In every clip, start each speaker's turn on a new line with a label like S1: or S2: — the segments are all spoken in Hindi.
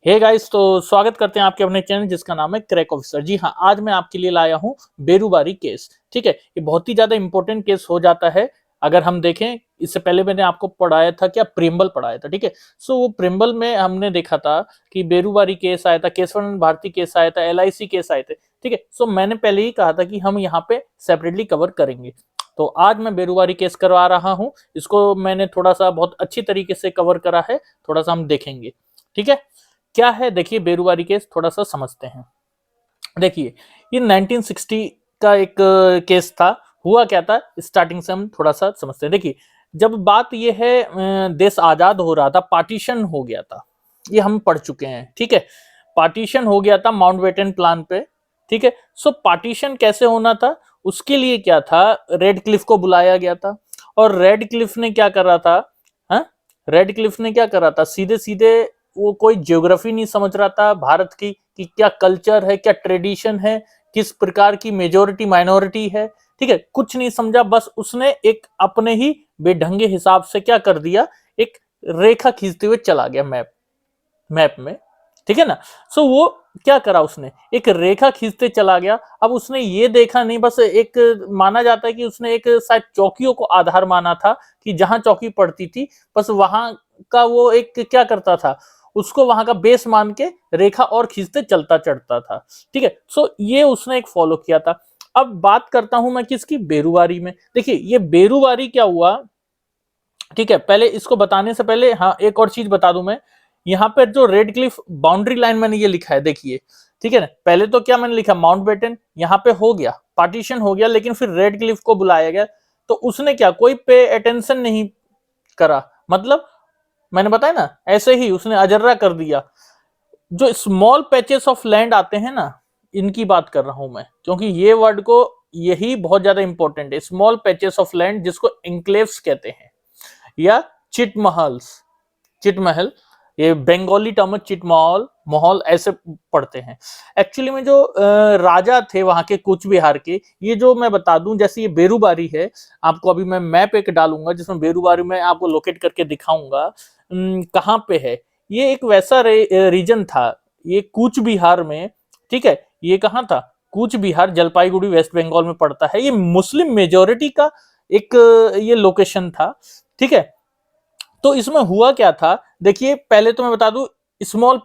S1: हे गाइस, तो स्वागत करते हैं आपके अपने चैनल जिसका नाम है क्रैक ऑफिसर। जी हाँ, आज मैं आपके लिए लाया हूँ बेरुबारी केस। ठीक है, ये बहुत ही ज्यादा इंपॉर्टेंट केस हो जाता है। अगर हम देखें, इससे पहले मैंने आपको पढ़ाया था, क्या प्रियम्बल पढ़ाया था। ठीक है, सो वो प्रियम्बल में हमने देखा था कि बेरुबारी केस आया था, केशवानंद भारती केस आया था, LIC केस आए थे। ठीक है, सो मैंने पहले ही कहा था कि हम यहाँ पे सेपरेटली कवर करेंगे। तो आज मैं बेरुबारी केस करवा रहा हूँ। इसको मैंने थोड़ा सा बहुत अच्छी तरीके से कवर करा है, थोड़ा सा हम देखेंगे। ठीक है, क्या है देखिए, बेरुबारी केस थोड़ा सा समझते हैं। देखिए, ये 1960 का एक केस था। हुआ क्या था, स्टार्टिंग से हम थोड़ा सा समझते हैं। देखिए, जब बात ये है, देश आजाद हो रहा था, पार्टीशन हो गया था, ये हम पढ़ चुके हैं। ठीक है, पार्टीशन हो गया था माउंटबेटन प्लान पे। ठीक है, सो पार्टीशन कैसे होना था, उसके लिए क्या था, रेड क्लिफ को बुलाया गया था। और रेड क्लिफ ने क्या करा था, हाँ, रेड क्लिफ ने क्या करा था, सीधे सीधे वो कोई ज्योग्राफी नहीं समझ रहा था भारत की, कि क्या कल्चर है, क्या ट्रेडिशन है, किस प्रकार की मेजोरिटी माइनॉरिटी है। ठीक है, कुछ नहीं समझा, बस उसने एक अपने ही बेढंगे हिसाब से क्या कर दिया, एक रेखा खींचते हुए चला गया मैप मैप में। ठीक है ना, सो वो क्या करा, उसने एक रेखा खींचते चला गया। अब उसने ये देखा नहीं, बस एक माना जाता है कि उसने एक शायद चौकियों को आधार माना था, कि जहां चौकी पड़ती थी बस वहां का वो एक क्या करता था, उसको वहां का बेस मान के रेखा और खींचते चलता चढ़ता था। ठीक है, सो ये उसने एक फॉलो किया था। अब बात करता हूं मैं किसकी, बेरुवारी में। देखिए, ये बेरुवारी क्या हुआ। ठीक है, पहले इसको बताने से पहले हाँ, एक और चीज बता दूं मैं। यहाँ पे जो रेड क्लिफ बाउंड्री लाइन मैंने ये लिखा है, देखिए। ठीक है ना, पहले तो क्या मैंने लिखा, माउंटबेटन यहाँ पे हो गया, पार्टीशन हो गया, लेकिन फिर रेड क्लिफ को बुलाया गया। तो उसने क्या, कोई पे अटेंशन नहीं करा, मतलब मैंने बताया ना, ऐसे ही उसने अजर्रा कर दिया। जो स्मॉल पैचेस ऑफ लैंड आते हैं ना, इनकी बात कर रहा हूं मैं, क्योंकि ये वर्ड को, यही बहुत ज्यादा इंपॉर्टेंट है। स्मॉल पैचेस ऑफ लैंड, जिसको एंक्लेव्स कहते हैं, या चिटमहल्स, चिटमहल, ये बंगाली टर्म है, चिटमहल, माहौल ऐसे पढ़ते हैं। एक्चुअली में जो राजा थे वहां के कूच बिहार के, ये जो मैं बता दूं, जैसे ये बेरुबारी है, आपको अभी मैं मैप एक डालूंगा जिसमें बेरुबारी में आपको लोकेट करके दिखाऊंगा कहाँ पे है। ये एक वैसा रीजन था, ये कूच बिहार में। ठीक है, ये कहाँ था, कूच बिहार, जलपाईगुड़ी, वेस्ट बंगाल में पड़ता है। ये मुस्लिम मेजोरिटी का एक ये लोकेशन था। ठीक है, तो इसमें हुआ क्या था, देखिए पहले तो मैं बता दूं, स्मॉल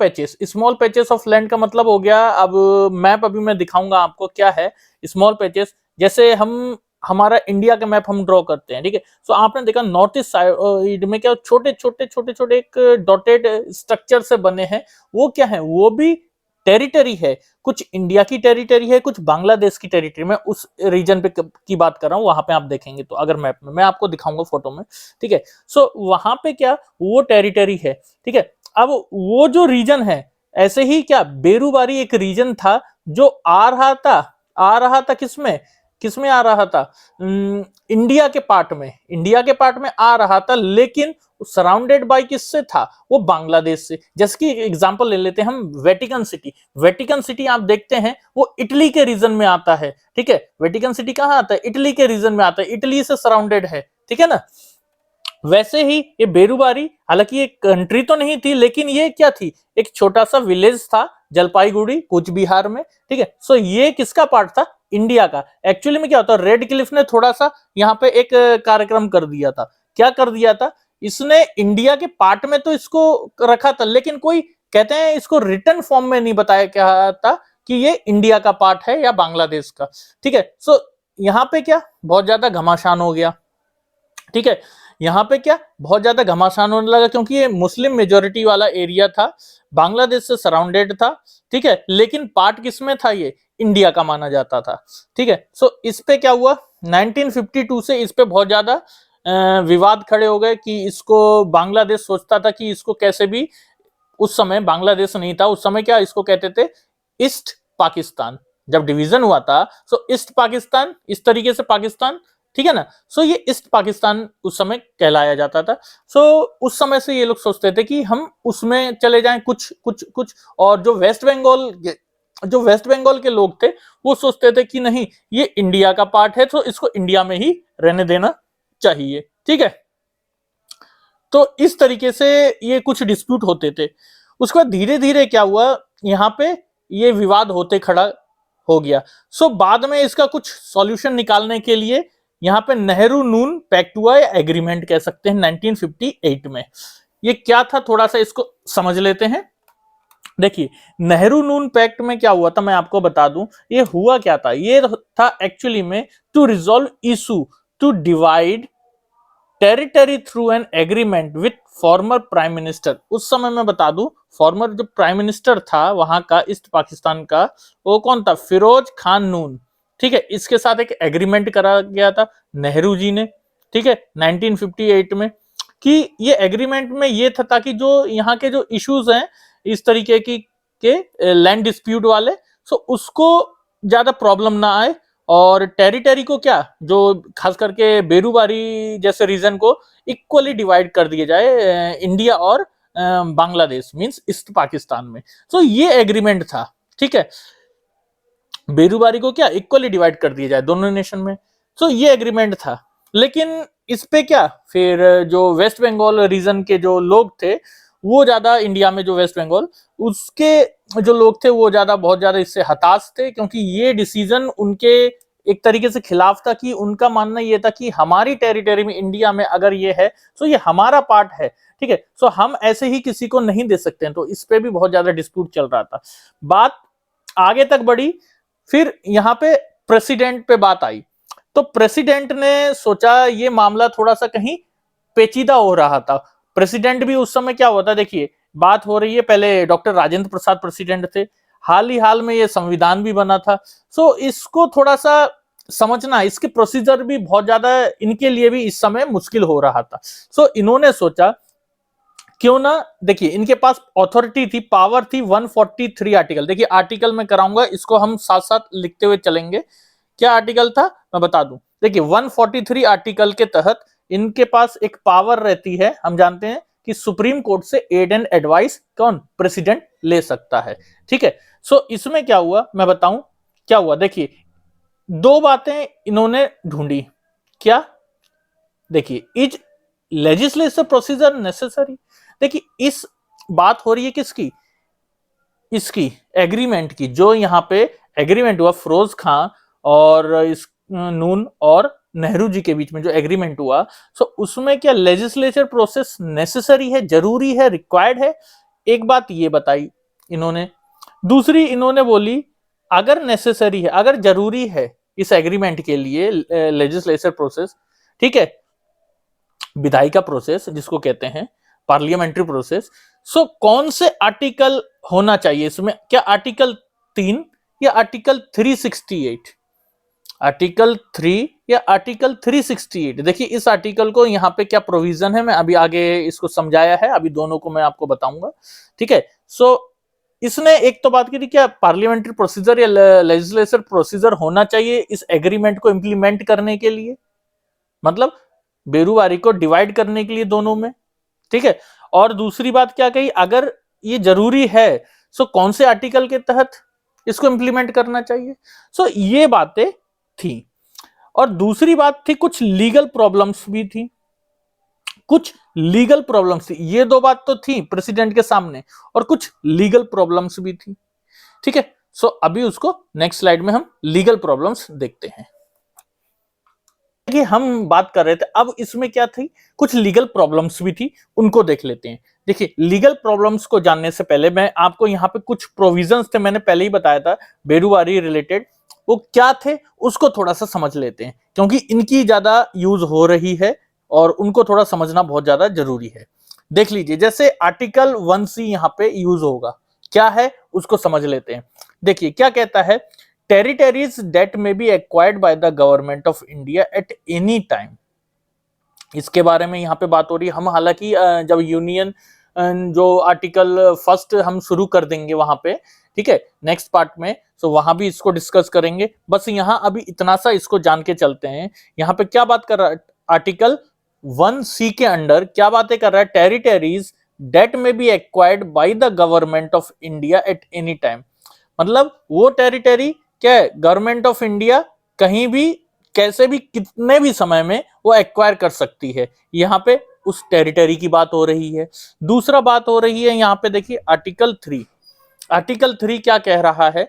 S1: पैचेस ऑफ लैंड का मतलब हो गया। अब मैप अभी मैं दिखाऊंगा आपको क्या है स्मॉल पैचेस। जैसे हम, हमारा इंडिया का मैप हम ड्रॉ करते हैं। ठीक है, तो आपने देखा नॉर्थ ईस्ट साइड में क्या छोटे छोटे छोटे छोटे एक डॉटेड स्ट्रक्चर से बने हैं, वो क्या है, वो भी टेरिटरी है। कुछ इंडिया की टेरिटरी है, कुछ बांग्लादेश की टेरिटरी में, उस रीजन पे की बात कर रहा हूं। वहां पे आप देखेंगे तो, अगर मैप में मैं आपको दिखाऊंगा फोटो में। ठीक है, सो वहां पे क्या, वो टेरिटरी है। ठीक है, अब वो जो रीजन है, ऐसे ही क्या, बेरुबारी एक रीजन था जो आ रहा था किसमें, किसमें आ रहा था, इंडिया के पार्ट में आ रहा था, लेकिन सराउंडेड बाय किससे था, वो बांग्लादेश से। जैसे कि एग्जांपल ले लेते हैं हम, वेटिकन सिटी आप देखते हैं, वो इटली के रीजन में आता है। ठीक है, वेटिकन सिटी कहां आता है, इटली के रीजन में आता है, इटली से सराउंडेड है। ठीक है ना, वैसे ही ये बेरुबारी, हालांकि ये कंट्री तो नहीं थी, लेकिन ये क्या थी, एक छोटा सा विलेज था, जलपाईगुड़ी, कूच बिहार में। ठीक है, सो ये किसका पार्ट था, इंडिया का। एक्चुअली में क्या होता है, रेड क्लिफ ने थोड़ा सा यहाँ पे एक कार्यक्रम कर दिया था। क्या कर दिया था, इसने इंडिया के पार्ट में तो इसको रखा था, लेकिन कोई, कहते हैं इसको रिटर्न फॉर्म में नहीं बताया क्या था कि ये इंडिया का पार्ट है या बांग्लादेश का। ठीक है, सो यहाँ पे क्या, बहुत ज्यादा घमासान हो गया। ठीक है, यहाँ पे क्या, बहुत ज्यादा घमासान होने लगा, क्योंकि ये मुस्लिम मेजोरिटी वाला एरिया था, बांग्लादेश से सराउंडेड था। ठीक है, लेकिन पार्ट किसमें था, ये इंडिया का माना जाता था। ठीक है, सो इस पे क्या हुआ, 1952 से इस पे बहुत ज्यादा विवाद खड़े हो गए, कि इसको बांग्लादेश सोचता था कि इसको कैसे भी, उस समय बांग्लादेश नहीं था, उस समय क्या इसको कहते थे, ईस्ट पाकिस्तान। जब डिवीजन हुआ था, सो ईस्ट पाकिस्तान, इस तरीके से पाकिस्तान। ठीक है ना, सो ये ईस्ट पाकिस्तान उस समय कहलाया जाता था। सो उस समय से ये लोग सोचते थे कि हम उसमें चले जाएं, कुछ कुछ कुछ। और जो वेस्ट बंगाल के लोग थे, वो सोचते थे कि नहीं, ये इंडिया का पार्ट है, तो इसको इंडिया में ही रहने देना चाहिए। ठीक है, तो इस तरीके से ये कुछ डिस्प्यूट होते थे। उसके बाद धीरे धीरे क्या हुआ, यहाँ पे ये विवाद होते खड़ा हो गया। सो बाद में इसका कुछ सॉल्यूशन निकालने के लिए यहाँ पे नेहरू नून पैक्ट हुआ, या एग्रीमेंट कह सकते हैं 1958 में। ये क्या था, थोड़ा सा इसको समझ लेते हैं। देखिए, नेहरू नून पैक्ट में क्या हुआ था, मैं आपको बता दूं। ये हुआ क्या था, ये था एक्चुअली में to resolve issue to divide territory through an agreement with former prime minister. उस समय मैं बता दूं, फॉर्मर जो प्राइम मिनिस्टर था वहां का, ईस्ट पाकिस्तान का, वो कौन था, फिरोज खान नून। ठीक है, इसके साथ एक एग्रीमेंट करा गया था नेहरू जी ने, ठीक है, 1958 में। कि ये एग्रीमेंट में ये था ताकि जो यहाँ के जो इश्यूज हैं इस तरीके की के लैंड डिस्प्यूट वाले, सो उसको ज्यादा प्रॉब्लम ना आए, और टेरिटरी को क्या, जो खास करके बेरूबारी जैसे रीजन को इक्वली डिवाइड कर दिया जाए इंडिया और बांग्लादेश मींस ईस्ट पाकिस्तान में। तो ये एग्रीमेंट था, ठीक है, बेरूबारी को क्या इक्वली डिवाइड कर दिया जाए दोनों नेशन में। तो ये एग्रीमेंट था। लेकिन इस पे क्या, फिर जो वेस्ट बंगाल रीजन के जो लोग थे वो ज्यादा, इंडिया में जो वेस्ट बंगाल उसके जो लोग थे वो ज्यादा, बहुत ज्यादा इससे हताश थे, क्योंकि ये डिसीजन उनके एक तरीके से खिलाफ था। कि उनका मानना ये था कि हमारी टेरिटरी में, इंडिया में अगर ये है तो ये हमारा पार्ट है, ठीक है, सो हम ऐसे ही किसी को नहीं दे सकते हैं। तो इस पे भी बहुत ज्यादा डिस्प्यूट चल रहा था। बात आगे तक बढ़ी, फिर यहाँ पे प्रेसिडेंट पे बात आई। तो प्रेसिडेंट ने सोचा ये मामला थोड़ा सा कहीं पेचीदा हो रहा था। प्रेसिडेंट भी उस समय क्या हुआ था, देखिए बात हो रही है, पहले डॉक्टर राजेंद्र प्रसाद प्रेसिडेंट थे, हाल में ये संविधान भी बना था। सो इसको थोड़ा सा समझना, इसके प्रोसीजर भी बहुत ज्यादा इनके लिए भी इस समय मुश्किल हो रहा था। सो इन्होंने सोचा क्यों ना, देखिए इनके पास अथॉरिटी थी, पावर थी 143 आर्टिकल। देखिए आर्टिकल में कराऊंगा, इसको हम साथ साथ लिखते हुए चलेंगे। क्या आर्टिकल था मैं बता दूं, देखिए 143 आर्टिकल के तहत इनके पास एक पावर रहती है। हम जानते हैं कि सुप्रीम कोर्ट से एड एंड एडवाइस कौन, प्रेसिडेंट ले सकता है, ठीक है। सो इसमें क्या हुआ मैं बताऊं, क्या हुआ, देखिए दो बातें इन्होंने ढूंढी। क्या, देखिए इज लेजिस्लेटिव प्रोसीजर नेसेसरी। देखिए इस बात हो रही है किसकी, इसकी एग्रीमेंट की, जो यहाँ पे एग्रीमेंट हुआ फिरोज खान और इस नून और नेहरू जी के बीच में जो एग्रीमेंट हुआ, सो उसमें क्या लेजिस्लेचर प्रोसेस नेसेसरी है, जरूरी है, रिक्वायर्ड है। एक बात ये बताई इन्होंने। दूसरी इन्होंने बोली अगर नेसेसरी है, अगर जरूरी है इस एग्रीमेंट के लिए लेजिस्लेचर प्रोसेस, ठीक है, विधायी का प्रोसेस जिसको कहते हैं, पार्लियामेंट्री प्रोसेस, सो कौन से आर्टिकल होना चाहिए इसमें, क्या आर्टिकल 3 या आर्टिकल 368, आर्टिकल 3 या आर्टिकल 368। देखिए इस आर्टिकल को यहाँ पे क्या प्रोविजन है, मैं अभी आगे इसको समझाया है, अभी दोनों को मैं आपको बताऊंगा, ठीक है। सो इसने एक तो बात की थी क्या पार्लियामेंट्री प्रोसीजर या लेजिस्लेचर प्रोसीजर होना चाहिए इस एग्रीमेंट को इंप्लीमेंट करने के लिए, मतलब बेरूवारी को डिवाइड करने के लिए दोनों में, ठीक है। और दूसरी बात क्या कही, अगर ये जरूरी है सो कौन से आर्टिकल के तहत इसको इंप्लीमेंट करना चाहिए। सो ये बातें थी। और दूसरी बात थी कुछ लीगल प्रॉब्लम्स भी थी, कुछ लीगल प्रॉब्लम्स थी। ये दो बात तो थी प्रेसिडेंट के सामने, और कुछ लीगल प्रॉब्लम्स भी थी, ठीक है। सो अभी उसको नेक्स्ट स्लाइड में हम लीगल प्रॉब्लम्स देखते हैं। देखिए हम बात कर रहे थे, अब इसमें क्या थी, कुछ लीगल प्रॉब्लम्स भी थी, उनको देख लेते हैं। देखिए लीगल प्रॉब्लम्स को जानने से पहले मैं आपको यहाँ पे कुछ प्रोविजंस थे, मैंने पहले ही बताया था बेरूवारी रिलेटेड, वो क्या थे उसको थोड़ा सा समझ लेते हैं, क्योंकि इनकी ज्यादा यूज हो रही है और उनको थोड़ा समझना बहुत ज्यादा जरूरी है। देख लीजिए, जैसे आर्टिकल 1C यहाँ पे यूज होगा, क्या है उसको समझ लेते हैं। देखिए क्या कहता है, territories that may be acquired by the government of India at any time। इसके बारे में यहाँ पे बात हो रही है। हम हालांकि जब यूनियन जो आर्टिकल फर्स्ट हम शुरू कर देंगे वहां पे, ठीक है, नेक्स्ट पार्ट में, तो वहां भी इसको डिस्कस करेंगे। बस यहाँ अभी इतना सा इसको जान के चलते हैं। यहाँ पे क्या बात कर रहा है, आर्टिकल 1C के अंडर क्या बातें कर रहा है, टेरिटरीज डेट में B acquired by the government of India at any time. मतलब वो टेरिटरी क्या है, गवर्नमेंट ऑफ इंडिया कहीं भी, कैसे भी, कितने भी समय में वो एक्वायर कर सकती है। यहाँ पे उस टेरिटरी की बात हो रही है। दूसरा बात हो रही है यहाँ पे देखिए आर्टिकल 3। आर्टिकल 3 क्या कह रहा है,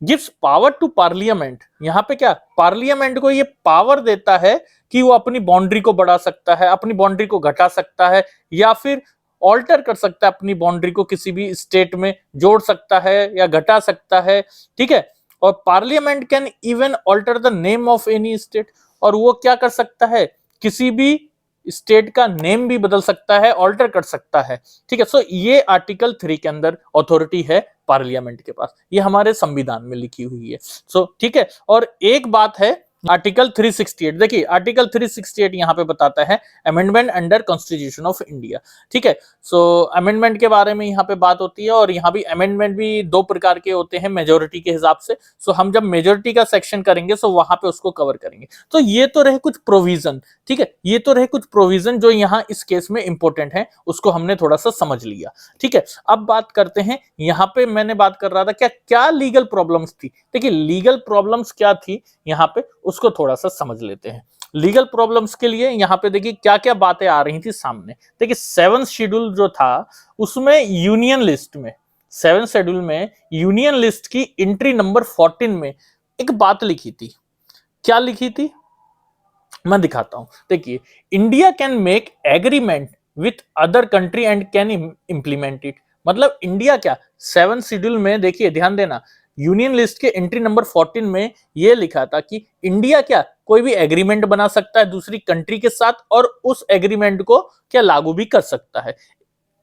S1: गिव्स पावर टू पार्लियामेंट। यहाँ पे क्या पार्लियामेंट को ये पावर देता है कि वो अपनी बाउंड्री को बढ़ा सकता है, अपनी बाउंड्री को घटा सकता है, या फिर ऑल्टर कर सकता है, अपनी बाउंड्री को किसी भी स्टेट में जोड़ सकता है या घटा सकता है। ठीक है, और parliament can even alter the name of any state, और वो क्या कर सकता है, किसी भी स्टेट का नेम भी बदल सकता है, ऑल्टर कर सकता है। ठीक है, सो ये आर्टिकल 3 के अंदर अथॉरिटी है पार्लियामेंट के पास, ये हमारे संविधान में लिखी हुई है। सो ठीक है, और एक बात है आर्टिकल 368, देखिए आर्टिकल 368 यहां पे बताता है amendment under constitution of India. ठीक है, सो अमेंडमेंट के बारे में यहाँ पे बात होती है, और यहाँ भी अमेंडमेंट भी दो प्रकार के होते हैं मेजोरिटी के हिसाब से। सो हम जब मेजोरिटी का सेक्शन करेंगे सो वहां पे उसको कवर करेंगे। तो ये तो रहे कुछ प्रोविजन, ठीक है, ये तो रहे कुछ प्रोविजन जो यहाँ इस केस में इंपॉर्टेंट है, उसको हमने थोड़ा सा समझ लिया। ठीक है, अब बात करते हैं, यहाँ पे मैंने बात कर रहा था क्या क्या लीगल प्रॉब्लम्स थी। देखिए लीगल प्रॉब्लम्स क्या थी यहाँ पे, उसको थोड़ा सा समझ लेते हैं। लीगल प्रॉब्लम्स के लिए यहाँ पे देखिए क्या क्या बातें आ रही थी सामने। देखिए 7th शेड्यूल जो था उसमें यूनियन लिस्ट में, 7th शेड्यूल में यूनियन लिस्ट की एंट्री नंबर 14 में एक बात लिखी थी। क्या लिखी थी मैं दिखाता हूं। देखिए India can make agreement with other country and can implement it. मतलब इंडिया क्या 7th शेड्यूल में, देखिए ध्यान देना, यूनियन लिस्ट के एंट्री नंबर 14 में यह लिखा था कि इंडिया क्या कोई भी एग्रीमेंट बना सकता है दूसरी कंट्री के साथ, और उस एग्रीमेंट को क्या लागू भी कर सकता है।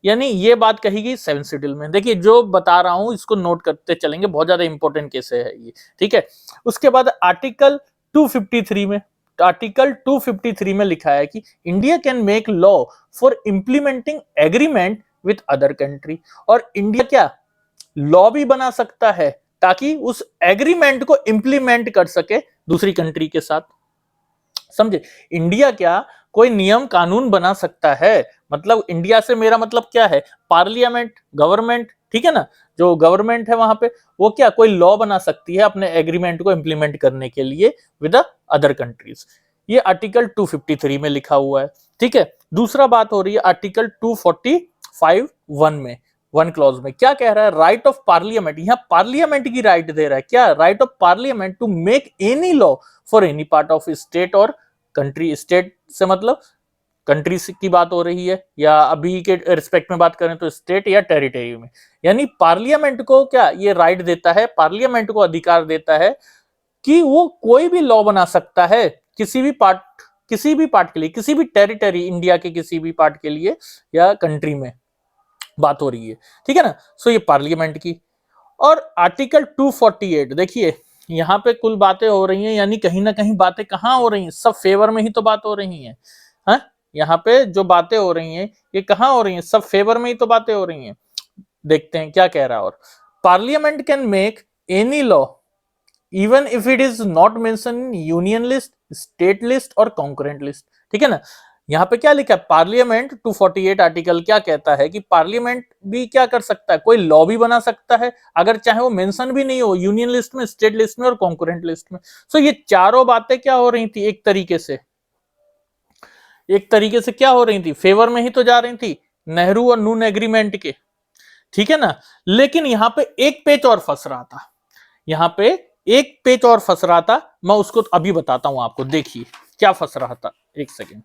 S1: यानी ये बात कही गई 7th शेड्यूल में। देखिए जो बता रहा हूं इसको नोट करते चलेंगे, बहुत ज्यादा इंपॉर्टेंट केस है ये। ठीक है, उसके बाद आर्टिकल 253 में, आर्टिकल 253 में लिखा है कि India can make law for implementing agreement with other country. और इंडिया क्या लॉ भी बना सकता है ताकि उस एग्रीमेंट को इंप्लीमेंट कर सके दूसरी कंट्री के साथ। समझे, इंडिया क्या कोई नियम कानून बना सकता है। मतलब इंडिया से मेरा मतलब क्या है, पार्लियामेंट, गवर्नमेंट, ठीक है ना, जो गवर्नमेंट है वहां पे वो क्या कोई लॉ बना सकती है अपने एग्रीमेंट को इंप्लीमेंट करने के लिए विद अदर कंट्रीज। ये आर्टिकल 253 में लिखा हुआ है। ठीक है, दूसरा बात हो रही है आर्टिकल 245(1) में, 1 क्लॉज में क्या कह रहा है, राइट ऑफ पार्लियामेंट। यहां पार्लियामेंट की राइट दे रहा है, क्या right of parliament to make any law for any part of state और कंट्री। स्टेट से मतलब कंट्री की बात हो रही है, या अभी के रिस्पेक्ट में बात करें तो स्टेट या टेरिटरी में। यानी पार्लियामेंट को क्या ये राइट देता है, पार्लियामेंट को अधिकार देता है कि वो कोई भी लॉ बना सकता है किसी भी पार्ट के लिए, किसी भी टेरिटरी, इंडिया के किसी भी पार्ट के लिए या कंट्री में बात हो रही है। ठीक है ना, सो ये पार्लियामेंट की। और आर्टिकल 248 देखिए यहां पे कुल बातें हो रही हैं, यानी कहीं ना कहीं बातें कहां हो रही हैं, सब फेवर में ही तो बात हो रही हैं। हाँ, यहाँ पे जो बातें हो रही हैं ये कहां हो रही हैं, सब फेवर में ही तो बातें हो रही हैं। देखते हैं क्या कह रहा है। और parliament can make any law even if it is not mention in union list, state list और कॉन्करेंट लिस्ट। ठीक है ना, यहाँ पे क्या लिखा है, पार्लियामेंट 248 आर्टिकल क्या कहता है कि पार्लियामेंट भी क्या कर सकता है, कोई लॉ भी बना सकता है अगर चाहे वो मेंशन भी नहीं हो यूनियन लिस्ट में, स्टेट लिस्ट में और कॉन्करेंट लिस्ट में। सो ये चारों बातें क्या हो रही थी, एक तरीके से क्या हो रही थी, फेवर में ही तो जा रही थी नेहरू और नून एग्रीमेंट के। ठीक है ना, लेकिन यहां पे एक पेच और फंस रहा था, यहां पे एक पेच और फंस रहा था, मैं उसको अभी बताता हूं आपको। देखिए क्या फंस रहा था, एक सेकेंड।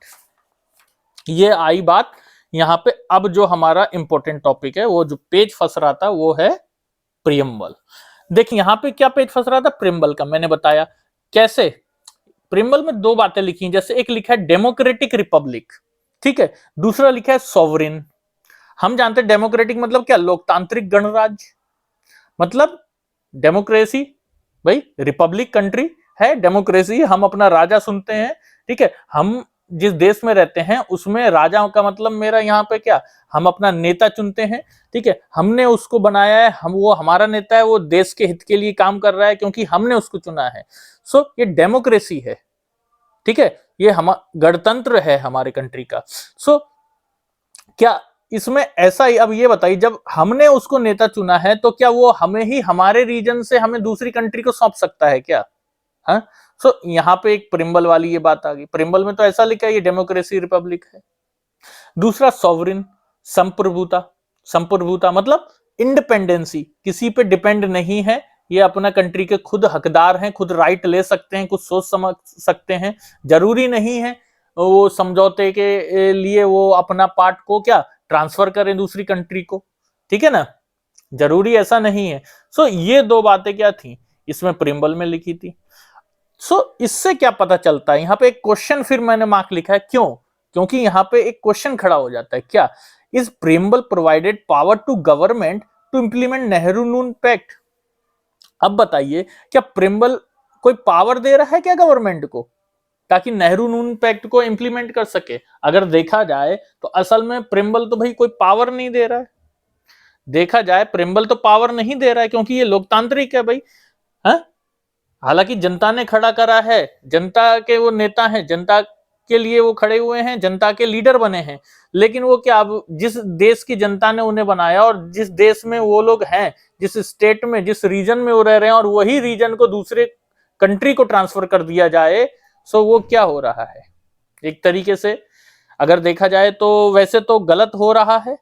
S1: ये आई बात यहां पे। अब जो हमारा इंपॉर्टेंट टॉपिक है, वो जो पेज फंस रहा था वो है प्रियम्बल। देखिए यहां पे क्या पेज फंस रहा था, प्रियम्बल का। मैंने बताया कैसे, प्रियम्बल में दो बातें लिखी हैं, जैसे एक लिखा है डेमोक्रेटिक रिपब्लिक, ठीक है, दूसरा लिखा है सॉवरेन। हम जानते हैं डेमोक्रेटिक मतलब क्या, लोकतांत्रिक गणराज्य, मतलब डेमोक्रेसी, भाई रिपब्लिक कंट्री है, डेमोक्रेसी हम अपना राजा सुनते हैं। ठीक है, हम जिस देश में रहते हैं उसमें राजा का मतलब मेरा यहाँ पे क्या, हम अपना नेता चुनते हैं। ठीक है, हमने उसको बनाया है, हम वो हमारा नेता है, वो देश के हित के लिए काम कर रहा है क्योंकि हमने उसको चुना है। सो ये डेमोक्रेसी है। ठीक है, ये हम गणतंत्र है हमारे कंट्री का। सो क्या इसमें ऐसा ही, अब ये बताइए जब हमने उसको नेता चुना है तो क्या वो हमें ही हमारे रीजन से हमें दूसरी कंट्री को सौंप सकता है क्या? हाँ, सो यहाँ पे एक प्रियम्बल वाली ये बात आ गई। प्रियम्बल में तो ऐसा लिखा है ये डेमोक्रेसी रिपब्लिक है। दूसरा सॉवरिन, संप्रभुता। संप्रभुता मतलब इंडिपेंडेंसी, किसी पे डिपेंड नहीं है, ये अपना कंट्री के खुद हकदार हैं, खुद राइट ले सकते हैं, कुछ सोच समझ सकते हैं, जरूरी नहीं है वो समझौते के लिए वो अपना पार्ट को क्या ट्रांसफर करें दूसरी कंट्री को, ठीक है ना, जरूरी ऐसा नहीं है। सो ये दो बातें क्या थी इसमें प्रिम्बल में लिखी थी। सो इससे क्या पता चलता है, यहां पे एक क्वेश्चन फिर मैंने मार्क लिखा है, क्यों, क्योंकि यहां पे एक क्वेश्चन खड़ा हो जाता है, क्या is preamble provided power to government to implement Nehru Noon pact. अब बताइए क्या प्रिम्बल कोई पावर दे रहा है क्या गवर्नमेंट को ताकि नेहरू नून पैक्ट को इंप्लीमेंट कर सके। अगर देखा जाए तो असल में प्रिम्बल तो भाई कोई पावर नहीं दे रहा है, देखा जाए प्रिम्बल तो पावर नहीं दे रहा है क्योंकि ये लोकतांत्रिक है भाई। हाँ, हालांकि जनता ने खड़ा करा है, जनता के वो नेता हैं, जनता के लिए वो खड़े हुए हैं, जनता के लीडर बने हैं, लेकिन वो क्या, अब जिस देश की जनता ने उन्हें बनाया और जिस देश में वो लोग हैं, जिस स्टेट में जिस रीजन में वो रह रहे हैं और वही रीजन को दूसरे कंट्री को ट्रांसफर कर दिया जाए, सो वो क्या हो रहा है, एक तरीके से अगर देखा जाए तो वैसे तो गलत हो रहा है,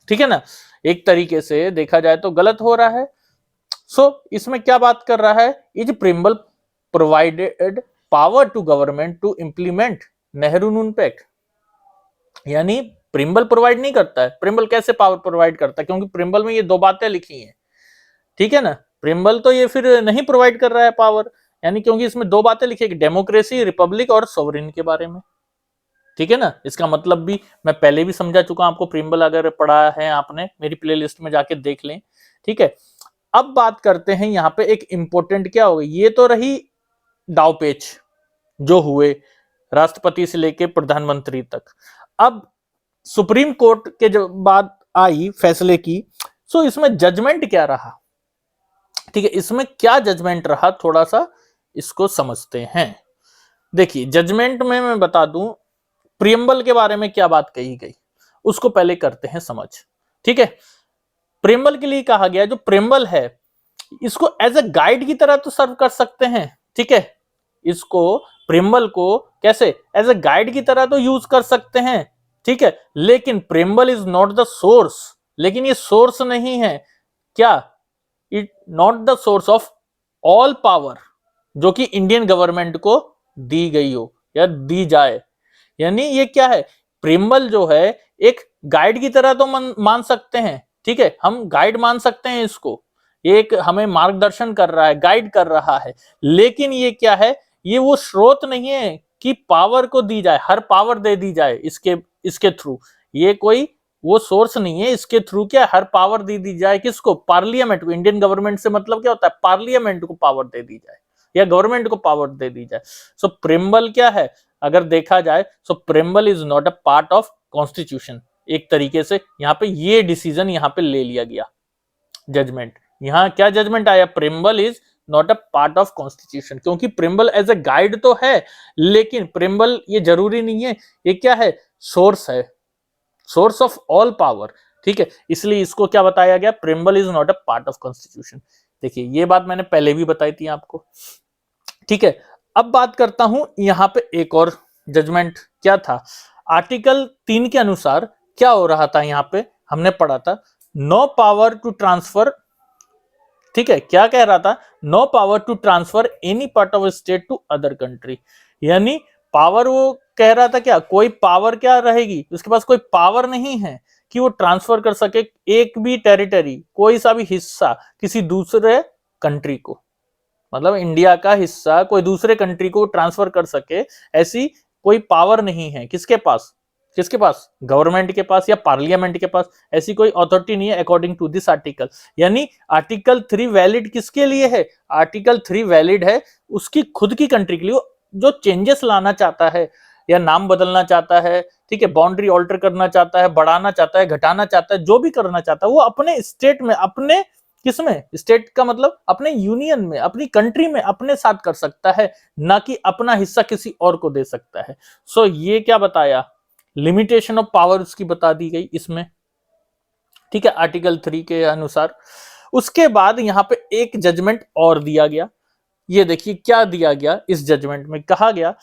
S1: ठीक है ना, एक तरीके से देखा जाए तो गलत हो रहा है। सो इसमें क्या बात कर रहा है, is preamble provided power to government to implement Nehru Noon pact, यानी प्रिम्बल प्रोवाइड नहीं करता है। प्रिम्बल कैसे पावर प्रोवाइड करता है, क्योंकि प्रिम्बल में ये दो बातें लिखी हैं, ठीक है ना, प्रिम्बल तो ये फिर नहीं प्रोवाइड कर रहा है पावर, यानी क्योंकि इसमें दो बातें लिखी है, डेमोक्रेसी, रिपब्लिक और सोवरेन के बारे में, ठीक है ना। इसका मतलब भी मैं पहले भी समझा चुका हूं आपको, प्रिम्बल अगर पढ़ा है आपने मेरी प्लेलिस्ट में जाके देख लें, ठीक है। अब बात करते हैं यहाँ पे एक इंपॉर्टेंट क्या होगी, ये तो रही दावपेच जो हुए राष्ट्रपति से लेके प्रधानमंत्री तक। अब सुप्रीम कोर्ट के जब बात आई फैसले की, सो इसमें जजमेंट क्या रहा, ठीक है, इसमें क्या जजमेंट रहा थोड़ा सा इसको समझते हैं। देखिए जजमेंट में मैं बता दूं प्रियम्बल के बारे में क्या बात कही गई, उसको पहले करते हैं समझ, ठीक है। प्रियम्बल के लिए कहा गया जो प्रियम्बल है इसको एज ए गाइड की तरह तो सर्व कर सकते हैं, ठीक है, इसको प्रियम्बल को कैसे एज ए गाइड की तरह तो यूज कर सकते हैं, ठीक है, लेकिन preamble is not the source, लेकिन ये सोर्स नहीं है, क्या, it not the source of all power जो कि इंडियन गवर्नमेंट को दी गई हो या दी जाए, यानी ये क्या है, प्रियम्बल जो है एक गाइड की तरह तो मान सकते हैं, ठीक है, हम गाइड मान सकते हैं इसको, ये एक हमें मार्गदर्शन कर रहा है, गाइड कर रहा है, लेकिन ये क्या है, ये वो स्रोत नहीं है कि पावर को दी जाए, हर पावर दे दी जाए इसके इसके थ्रू, ये कोई वो सोर्स नहीं है इसके थ्रू क्या हर पावर दे दी जाए, किसको, पार्लियामेंट को। इंडियन गवर्नमेंट से मतलब क्या होता है, पार्लियामेंट को पावर दे दी जाए या गवर्नमेंट को पावर दे दी जाए। सो प्रियम्बल क्या है, अगर देखा जाए so preamble is not a part of constitution, एक तरीके से यहाँ पे ये डिसीजन यहाँ पे ले लिया गया, जजमेंट, यहाँ क्या जजमेंट आया, preamble is not a part of constitution, क्योंकि प्रियम्बल एज ए गाइड तो है, लेकिन प्रियम्बल ये जरूरी नहीं है, ये क्या है, सोर्स है, सोर्स ऑफ ऑल पावर, ठीक है, इसलिए इसको क्या बताया गया, preamble is not a part of constitution. देखिए ये बात मैंने पहले भी बताई थी आपको, ठीक है। अब बात करता हूं यहां पे एक और जजमेंट क्या था, आर्टिकल 3 के अनुसार क्या हो रहा था, यहां पे हमने पढ़ा था नो पावर टू ट्रांसफर, ठीक है, क्या कह रहा था, no power to transfer any part of state to other country, यानी पावर वो कह रहा था क्या, कोई पावर क्या रहेगी, उसके पास कोई पावर नहीं है कि वो ट्रांसफर कर सके एक भी टेरिटरी, कोई सा भी हिस्सा किसी दूसरे कंट्री को, मतलब इंडिया का हिस्सा कोई दूसरे कंट्री को ट्रांसफर कर सके, ऐसी कोई पावर नहीं है किसके पास, किसके पास, गवर्नमेंट के पास या पार्लियामेंट के पास, ऐसी कोई अथॉरिटी नहीं है अकॉर्डिंग टू दिस आर्टिकल। यानी आर्टिकल 3 वैलिड किसके लिए है, आर्टिकल 3 वैलिड है उसकी खुद की कंट्री के लिए जो चेंजेस लाना चाहता है या नाम बदलना चाहता है, ठीक है, बाउंड्री ऑल्टर करना चाहता है, बढ़ाना चाहता है, घटाना चाहता है, जो भी करना चाहता है वो अपने स्टेट में, अपने किसमें, स्टेट का मतलब अपने यूनियन में, अपनी कंट्री में अपने साथ कर सकता है, ना कि अपना हिस्सा किसी और को दे सकता है। सो ये क्या बताया, लिमिटेशन ऑफ पावर उसकी बता दी गई इसमें, ठीक है, आर्टिकल 3 के अनुसार। उसके बाद यहां पे एक जजमेंट और दिया गया, ये देखिए क्या दिया गया, इस जजमेंट में कहा गया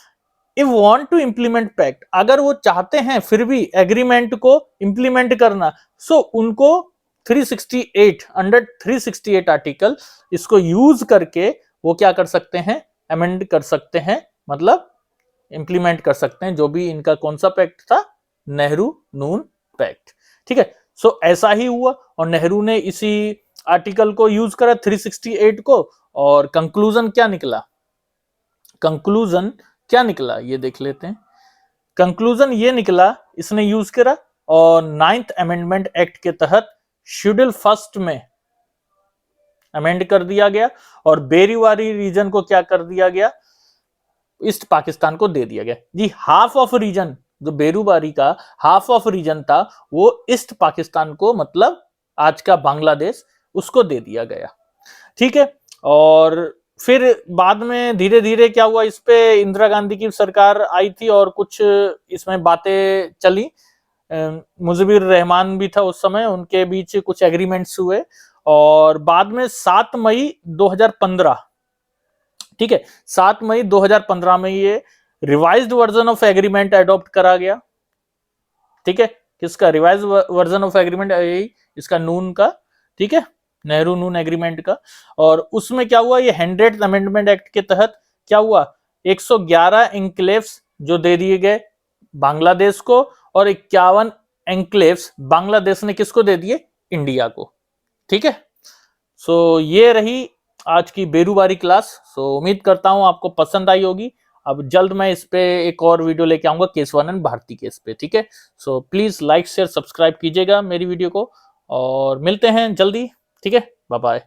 S1: if want to implement pact, अगर वो चाहते हैं फिर भी एग्रीमेंट को इंप्लीमेंट करना, सो उनको 368 अंडर 368 आर्टिकल इसको यूज करके वो क्या कर सकते हैं, अमेंड कर सकते हैं, मतलब इंप्लीमेंट कर सकते हैं जो भी इनका कौन सा पैक्ट था, नेहरू नून पैक्ट। ठीक है, सो ऐसा ही हुआ और नेहरू ने इसी आर्टिकल को यूज करा 368 को, और कंक्लूजन क्या निकला, कंक्लूजन क्या निकला ये देख लेते हैं। कंक्लूजन ये निकला, इसने यूज करा और 9th अमेंडमेंट एक्ट के तहत शेड्यूल फर्स्ट में अमेंड कर दिया गया और बेरीवारी रीजन को क्या कर दिया गया, ईस्ट पाकिस्तान को दे दिया गया जी। हाफ ऑफ रीजन, जो बेरूबारी का हाफ ऑफ रीजन था वो ईस्ट पाकिस्तान को, मतलब आज का बांग्लादेश, उसको दे दिया गया। ठीक है, और फिर बाद में धीरे धीरे क्या हुआ, इस पे इंदिरा गांधी की सरकार आई थी और कुछ इसमें बातें चली, मुजीबुर रहमान भी था उस समय, उनके बीच कुछ एग्रीमेंट्स हुए और बाद में 7 मई 2015, ठीक है, 7 मई 2015 में ये revised version of agreement adopt करा गया। ठीक है, किसका रिवाइज वर्जन ऑफ एग्रीमेंट, यही इसका नून का, ठीक है, नेहरू नून एग्रीमेंट का। और उसमें क्या हुआ, ये 100th अमेंडमेंट एक्ट के तहत क्या हुआ, 111 एन्क्लेव्स जो दे दिए गए बांग्लादेश को और 51 एन्क्लेव्स बांग्लादेश ने किसको दे दिए, इंडिया को। ठीक है, सो ये रही आज की बेरूबारी क्लास। सो उम्मीद करता हूं आपको पसंद आई होगी। अब जल्द मैं इस पे एक और वीडियो लेके आऊंगा केसवानंद भारती केस पे। ठीक है, so please like share subscribe कीजिएगा मेरी वीडियो को और मिलते हैं जल्दी। ठीक है, बाय बाय।